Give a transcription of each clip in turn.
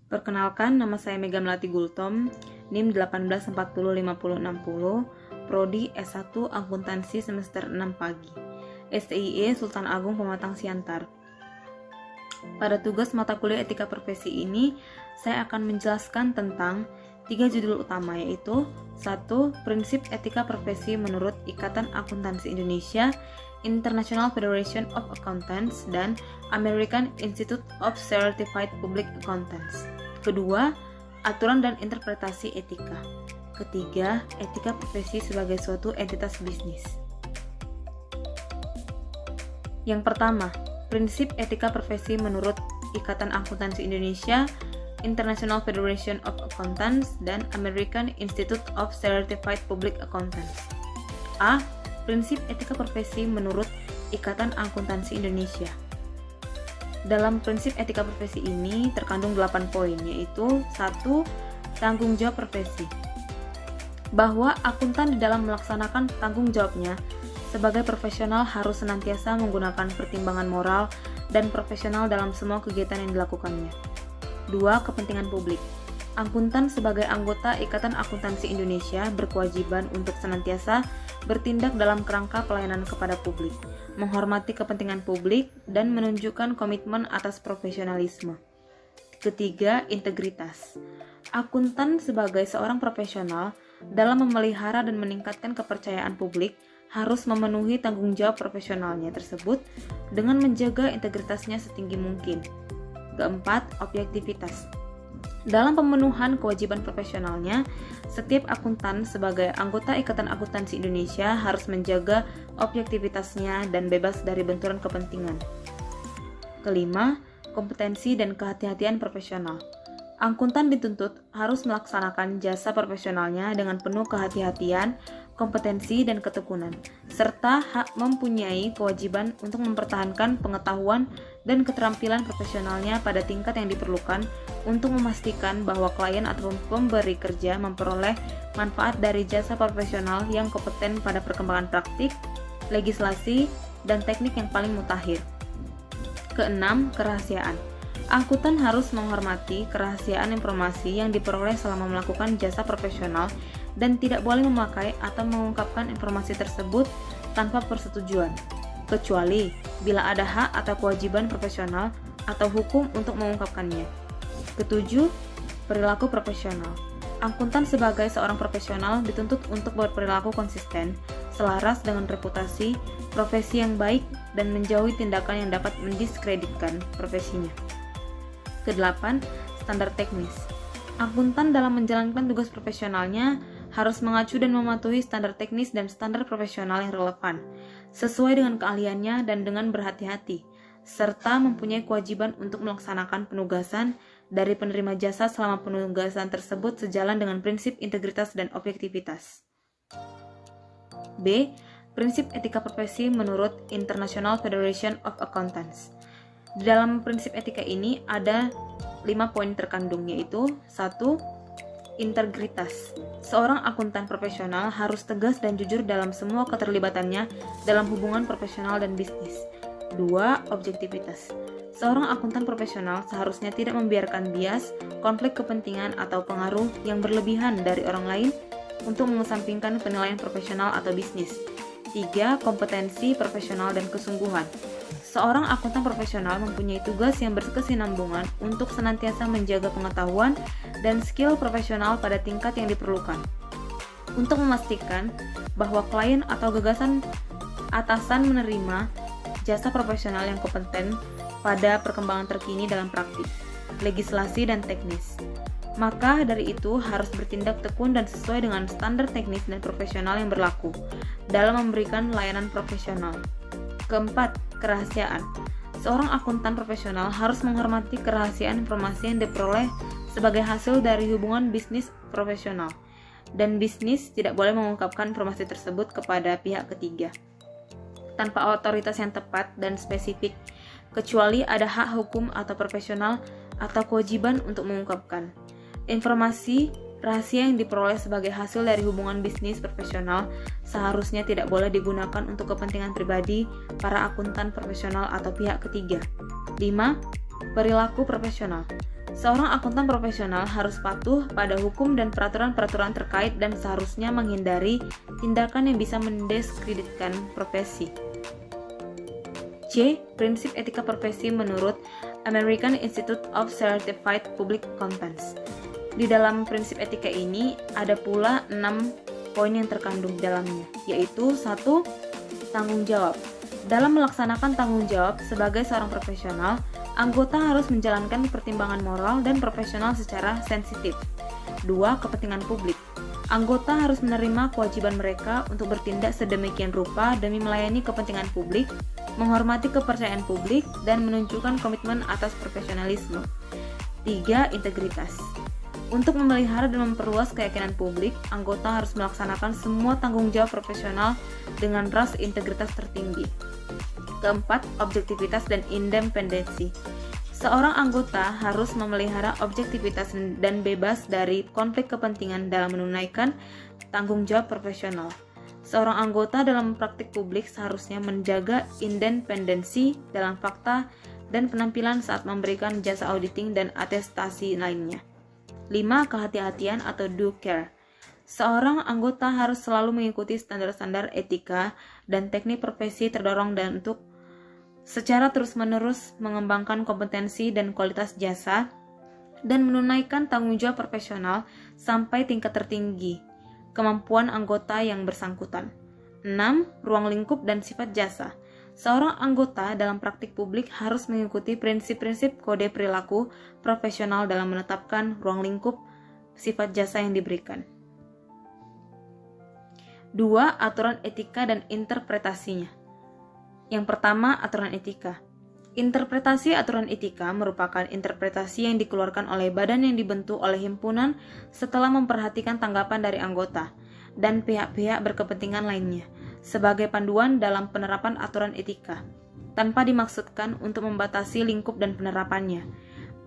Perkenalkan, nama saya Mega Melati Gultom, NIM 18405060, Prodi S1 Akuntansi semester 6 pagi, STIE Sultan Agung Pematang Siantar. Pada tugas mata kuliah etika profesi ini, saya akan menjelaskan tentang 3 judul utama, yaitu 1. Prinsip etika profesi menurut Ikatan Akuntansi Indonesia, International Federation of Accountants, dan American Institute of Certified Public Accountants. Kedua, aturan dan interpretasi etika. Ketiga, etika profesi sebagai suatu entitas bisnis. Yang pertama, prinsip etika profesi menurut Ikatan Akuntansi Indonesia, International Federation of Accountants, dan American Institute of Certified Public Accountants. A. Prinsip etika profesi menurut Ikatan Akuntansi Indonesia. Dalam prinsip etika profesi ini terkandung 8 poin, yaitu 1. Tanggung jawab profesi. Bahwa akuntan di dalam melaksanakan tanggung jawabnya sebagai profesional harus senantiasa menggunakan pertimbangan moral dan profesional dalam semua kegiatan yang dilakukannya. 2. Kepentingan publik. Akuntan sebagai anggota Ikatan Akuntansi Indonesia berkewajiban untuk senantiasa bertindak dalam kerangka pelayanan kepada publik, menghormati kepentingan publik, dan menunjukkan komitmen atas profesionalisme. Ketiga, integritas. Akuntan sebagai seorang profesional dalam memelihara dan meningkatkan kepercayaan publik harus memenuhi tanggung jawab profesionalnya tersebut dengan menjaga integritasnya setinggi mungkin. Keempat, objektivitas. Dalam pemenuhan kewajiban profesionalnya, setiap akuntan sebagai anggota Ikatan Akuntansi Indonesia harus menjaga objektivitasnya dan bebas dari benturan kepentingan. Kelima, kompetensi dan kehati-hatian profesional. Akuntan dituntut harus melaksanakan jasa profesionalnya dengan penuh kehati-hatian, kompetensi, dan ketekunan, serta mempunyai kewajiban untuk mempertahankan pengetahuan dan keterampilan profesionalnya pada tingkat yang diperlukan untuk memastikan bahwa klien atau pemberi kerja memperoleh manfaat dari jasa profesional yang kompeten pada perkembangan praktik, legislasi, dan teknik yang paling mutakhir. Keenam, kerahasiaan. Akuntan harus menghormati kerahasiaan informasi yang diperoleh selama melakukan jasa profesional dan tidak boleh memakai atau mengungkapkan informasi tersebut tanpa persetujuan, kecuali bila ada hak atau kewajiban profesional atau hukum untuk mengungkapkannya. Ketujuh, perilaku profesional. Akuntan sebagai seorang profesional dituntut untuk berperilaku konsisten, selaras dengan reputasi, profesi yang baik, dan menjauhi tindakan yang dapat mendiskreditkan profesinya. Kedelapan, standar teknis. Akuntan dalam menjalankan tugas profesionalnya harus mengacu dan mematuhi standar teknis dan standar profesional yang relevan, sesuai dengan keahliannya dan dengan berhati-hati, serta mempunyai kewajiban untuk melaksanakan penugasan dari penerima jasa selama penugasan tersebut sejalan dengan prinsip integritas dan objektivitas. B. Prinsip etika profesi menurut International Federation of Accountants. Di dalam prinsip etika ini ada 5 poin terkandung, yaitu 1. Integritas. Seorang akuntan profesional harus tegas dan jujur dalam semua keterlibatannya dalam hubungan profesional dan bisnis. 2. Objektivitas. Seorang akuntan profesional seharusnya tidak membiarkan bias, konflik kepentingan, atau pengaruh yang berlebihan dari orang lain untuk mengesampingkan penilaian profesional atau bisnis. 3. Kompetensi profesional dan kesungguhan. Seorang akuntan profesional mempunyai tugas yang berkesinambungan untuk senantiasa menjaga pengetahuan dan skill profesional pada tingkat yang diperlukan, untuk memastikan bahwa klien atau gagasan atasan menerima jasa profesional yang kompeten pada perkembangan terkini dalam praktik, legislasi, dan teknis. Maka dari itu harus bertindak tekun dan sesuai dengan standar teknis dan profesional yang berlaku dalam memberikan layanan profesional. Keempat, kerahasiaan. Seorang akuntan profesional harus menghormati kerahasiaan informasi yang diperoleh sebagai hasil dari hubungan bisnis profesional, dan bisnis tidak boleh mengungkapkan informasi tersebut kepada pihak ketiga tanpa otoritas yang tepat dan spesifik, kecuali ada hak hukum atau profesional atau kewajiban untuk mengungkapkan. Informasi rahasia yang diperoleh sebagai hasil dari hubungan bisnis profesional seharusnya tidak boleh digunakan untuk kepentingan pribadi para akuntan profesional atau pihak ketiga. 5. Perilaku profesional. Seorang akuntan profesional harus patuh pada hukum dan peraturan-peraturan terkait dan seharusnya menghindari tindakan yang bisa mendiskreditkan profesi. C. Prinsip etika profesi menurut American Institute of Certified Public Accountants. Di dalam prinsip etika ini ada pula 6 poin yang terkandung di dalamnya, yaitu 1. Tanggung jawab. Dalam melaksanakan tanggung jawab sebagai seorang profesional, anggota harus menjalankan pertimbangan moral dan profesional secara sensitif. 2. Kepentingan publik. Anggota harus menerima kewajiban mereka untuk bertindak sedemikian rupa demi melayani kepentingan publik, menghormati kepercayaan publik, dan menunjukkan komitmen atas profesionalisme. 3. Integritas. Untuk memelihara dan memperluas keyakinan publik, anggota harus melaksanakan semua tanggung jawab profesional dengan ras integritas tertinggi. Keempat, objektivitas dan independensi. Seorang anggota harus memelihara objektivitas dan bebas dari konflik kepentingan dalam menunaikan tanggung jawab profesional. Seorang anggota dalam praktik publik seharusnya menjaga independensi dalam fakta dan penampilan saat memberikan jasa auditing dan atestasi lainnya. 5. Kehati-hatian atau due care. Seorang anggota harus selalu mengikuti standar-standar etika dan teknik profesi terdorong dan untuk secara terus-menerus mengembangkan kompetensi dan kualitas jasa dan menunaikan tanggung jawab profesional sampai tingkat tertinggi kemampuan anggota yang bersangkutan. 6. Ruang lingkup dan sifat jasa. Seorang anggota dalam praktik publik harus mengikuti prinsip-prinsip kode perilaku profesional dalam menetapkan ruang lingkup sifat jasa yang diberikan. 2. Aturan etika dan interpretasinya. Yang pertama, aturan etika. Interpretasi aturan etika merupakan interpretasi yang dikeluarkan oleh badan yang dibentuk oleh himpunan setelah memperhatikan tanggapan dari anggota dan pihak-pihak berkepentingan lainnya sebagai panduan dalam penerapan aturan etika, tanpa dimaksudkan untuk membatasi lingkup dan penerapannya.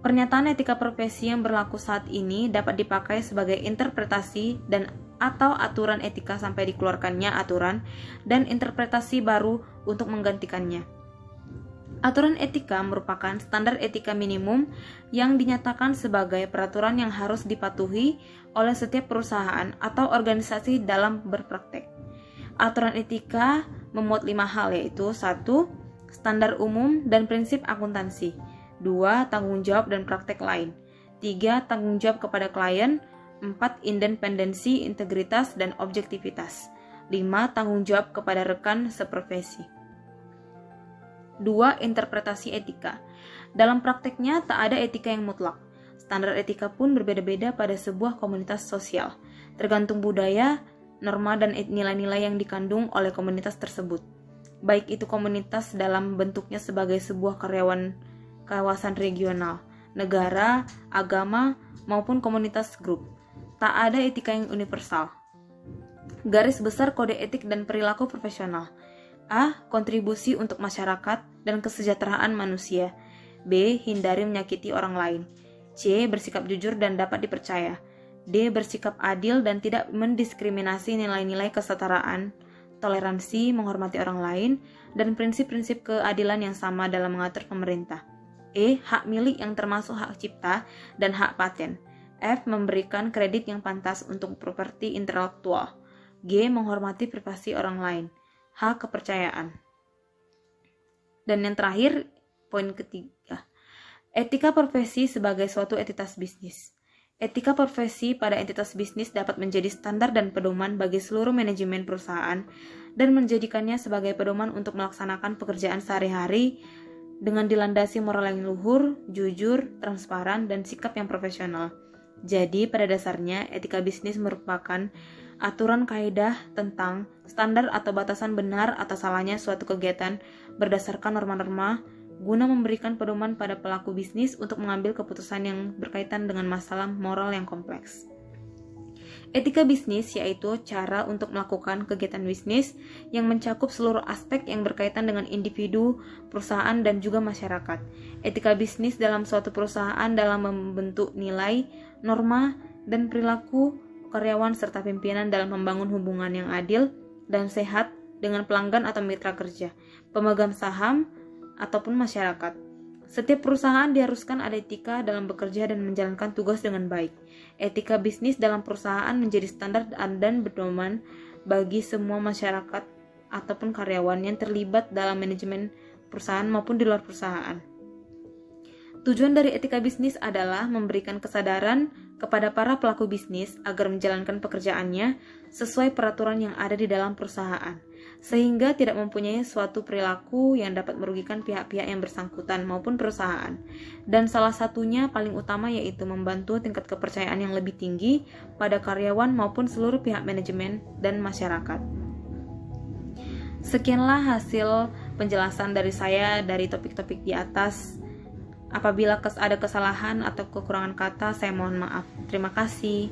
Pernyataan etika profesi yang berlaku saat ini dapat dipakai sebagai interpretasi dan atau aturan etika sampai dikeluarkannya aturan dan interpretasi baru untuk menggantikannya. Aturan etika merupakan standar etika minimum yang dinyatakan sebagai peraturan yang harus dipatuhi oleh setiap perusahaan atau organisasi dalam berpraktek. Aturan etika memuat 5 hal, yaitu 1. Standar umum dan prinsip akuntansi. 2. Tanggung jawab dan praktek lain. 3. Tanggung jawab kepada klien. 4. Independensi, integritas, dan objektivitas. 5. Tanggung jawab kepada rekan seprofesi. 2. Interpretasi etika. Dalam prakteknya tak ada etika yang mutlak. Standar etika pun berbeda-beda pada sebuah komunitas sosial, tergantung budaya, norma, dan nilai-nilai yang dikandung oleh komunitas tersebut. Baik itu komunitas dalam bentuknya sebagai sebuah kawasan regional, negara, agama, maupun komunitas grup. Tak ada etika yang universal. Garis besar kode etik dan perilaku profesional. A. Kontribusi untuk masyarakat dan kesejahteraan manusia. B. Hindari menyakiti orang lain. C. Bersikap jujur dan dapat dipercaya. D. Bersikap adil dan tidak mendiskriminasi nilai-nilai kesetaraan, toleransi, menghormati orang lain, dan prinsip-prinsip keadilan yang sama dalam mengatur pemerintah. E. Hak milik yang termasuk hak cipta dan hak paten. F. Memberikan kredit yang pantas untuk properti intelektual. G. Menghormati privasi orang lain. H. Kepercayaan. Dan yang terakhir, poin ketiga, etika profesi sebagai suatu entitas bisnis. Etika profesi pada entitas bisnis dapat menjadi standar dan pedoman bagi seluruh manajemen perusahaan dan menjadikannya sebagai pedoman untuk melaksanakan pekerjaan sehari-hari dengan dilandasi moral yang luhur, jujur, transparan, dan sikap yang profesional. Jadi, pada dasarnya, etika bisnis merupakan aturan kaidah tentang standar atau batasan benar atau salahnya suatu kegiatan berdasarkan norma-norma guna memberikan pedoman pada pelaku bisnis untuk mengambil keputusan yang berkaitan dengan masalah moral yang kompleks. Etika bisnis yaitu cara untuk melakukan kegiatan bisnis yang mencakup seluruh aspek yang berkaitan dengan individu, perusahaan, dan juga masyarakat. Etika bisnis dalam suatu perusahaan dalam membentuk nilai, norma, dan perilaku karyawan serta pimpinan dalam membangun hubungan yang adil dan sehat dengan pelanggan atau mitra kerja, pemegang saham, ataupun masyarakat. Setiap perusahaan diharuskan ada etika dalam bekerja dan menjalankan tugas dengan baik. Etika bisnis dalam perusahaan menjadi standar dan pedoman bagi semua masyarakat ataupun karyawan yang terlibat dalam manajemen perusahaan maupun di luar perusahaan. Tujuan dari etika bisnis adalah memberikan kesadaran kepada para pelaku bisnis agar menjalankan pekerjaannya sesuai peraturan yang ada di dalam perusahaan, sehingga tidak mempunyai suatu perilaku yang dapat merugikan pihak-pihak yang bersangkutan maupun perusahaan. Dan salah satunya paling utama yaitu membantu tingkat kepercayaan yang lebih tinggi pada karyawan maupun seluruh pihak manajemen dan masyarakat. Sekianlah hasil penjelasan dari saya dari topik-topik di atas. Apabila ada kesalahan atau kekurangan kata, saya mohon maaf. Terima kasih.